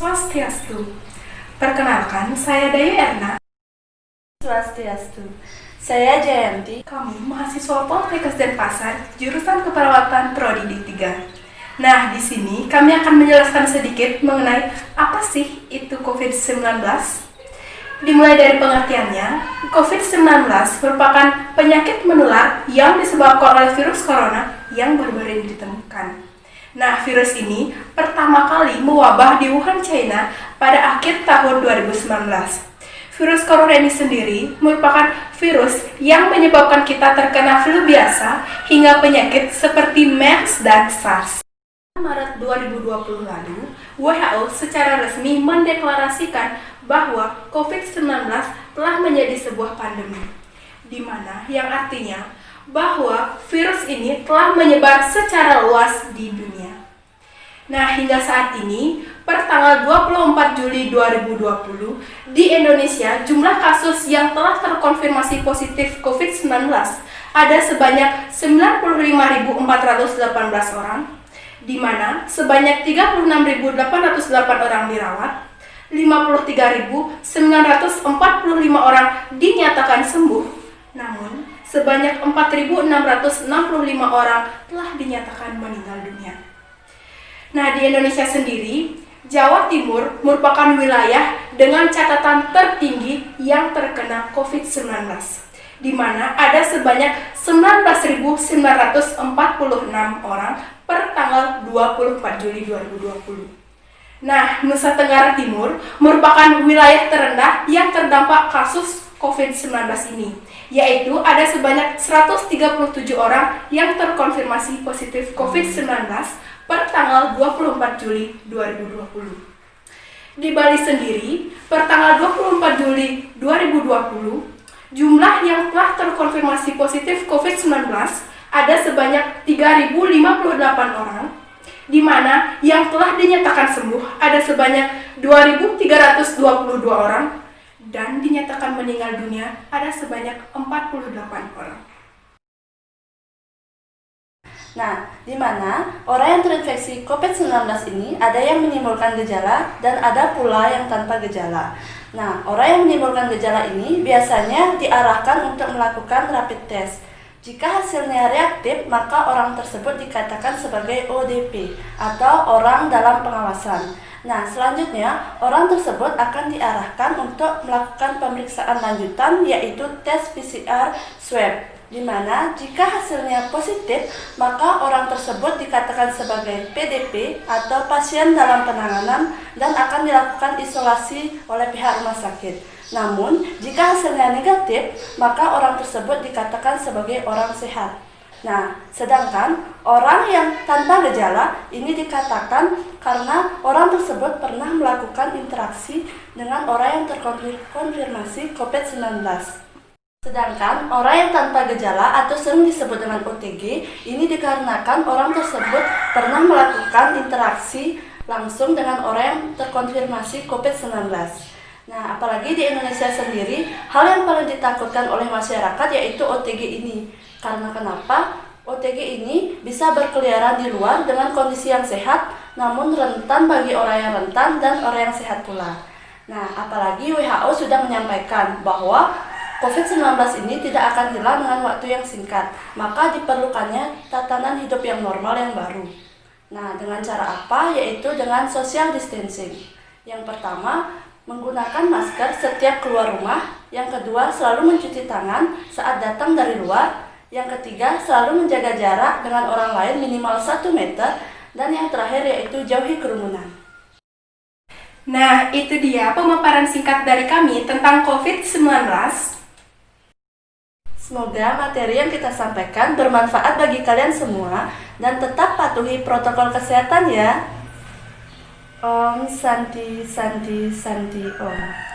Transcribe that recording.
Swastiastu. Perkenalkan, saya Dayu Erna. Swastiastu. Saya Jayanti. Kami mahasiswa Poltekkes Denpasar, jurusan Keperawatan Prodi D3. Nah, di sini kami akan menjelaskan sedikit mengenai apa sih itu COVID-19. Dimulai dari pengertiannya, COVID-19 merupakan penyakit menular yang disebabkan oleh virus corona yang baru-baru ini ditemukan. Nah, virus ini pertama kali mewabah di Wuhan, China pada akhir tahun 2019. Virus corona ini sendiri merupakan virus yang menyebabkan kita terkena flu biasa hingga penyakit seperti MERS dan SARS. Maret 2020 lalu, WHO secara resmi mendeklarasikan bahwa COVID-19 telah menjadi sebuah pandemi, di mana yang artinya bahwa virus ini telah menyebar secara luas di dunia. Nah, hingga saat ini, per tanggal 24 Juli 2020, di Indonesia jumlah kasus yang telah terkonfirmasi positif COVID-19 ada sebanyak 95.418 orang, di mana sebanyak 36.808 orang dirawat, 53.945 orang dinyatakan sembuh, namun sebanyak 4.665 orang telah dinyatakan meninggal dunia. Nah, di Indonesia sendiri, Jawa Timur merupakan wilayah dengan catatan tertinggi yang terkena COVID-19, di mana ada sebanyak 19.946 orang per tanggal 24 Juli 2020. Nah, Nusa Tenggara Timur merupakan wilayah terendah yang terdampak kasus COVID-19 ini, yaitu ada sebanyak 137 orang yang terkonfirmasi positif COVID-19 per tanggal 24 Juli 2020. Di Bali sendiri, per tanggal 24 Juli 2020, jumlah yang telah terkonfirmasi positif COVID-19 ada sebanyak 3.058 orang, di mana yang telah dinyatakan sembuh ada sebanyak 2.322 orang, dan dinyatakan meninggal dunia ada sebanyak 48 orang. Nah, di mana orang yang terinfeksi COVID-19 ini ada yang menimbulkan gejala dan ada pula yang tanpa gejala. Nah, orang yang menimbulkan gejala ini biasanya diarahkan untuk melakukan rapid test. Jika hasilnya reaktif, maka orang tersebut dikatakan sebagai ODP atau orang dalam pengawasan. Nah, selanjutnya orang tersebut akan diarahkan untuk melakukan pemeriksaan lanjutan, yaitu tes PCR swab, di mana jika hasilnya positif, maka orang tersebut dikatakan sebagai PDP atau pasien dalam penanganan dan akan dilakukan isolasi oleh pihak rumah sakit. Namun, jika hasilnya negatif, maka orang tersebut dikatakan sebagai orang sehat. Nah, sedangkan orang yang tanpa gejala ini dikatakan karena orang tersebut pernah melakukan interaksi dengan orang yang terkonfirmasi COVID-19. Sedangkan orang yang tanpa gejala atau sering disebut dengan OTG ini dikarenakan orang tersebut pernah melakukan interaksi langsung dengan orang yang terkonfirmasi COVID-19. Nah, apalagi di Indonesia sendiri, hal yang paling ditakutkan oleh masyarakat yaitu OTG ini. Karena kenapa? OTG ini bisa berkeliaran di luar dengan kondisi yang sehat, namun rentan bagi orang yang rentan dan orang yang sehat pula. Nah, apalagi WHO sudah menyampaikan bahwa COVID-19 ini tidak akan hilang dengan waktu yang singkat, maka diperlukannya tatanan hidup yang normal yang baru. Nah, dengan cara apa? Yaitu dengan social distancing. Yang pertama, menggunakan masker setiap keluar rumah. Yang kedua, selalu mencuci tangan saat datang dari luar. Yang ketiga, selalu menjaga jarak dengan orang lain minimal 1 meter. Dan yang terakhir yaitu jauhi kerumunan. Nah, itu dia pemaparan singkat dari kami tentang COVID-19. Semoga materi yang kita sampaikan bermanfaat bagi kalian semua dan tetap patuhi protokol kesehatan ya. Om Santi Santi Santi Om.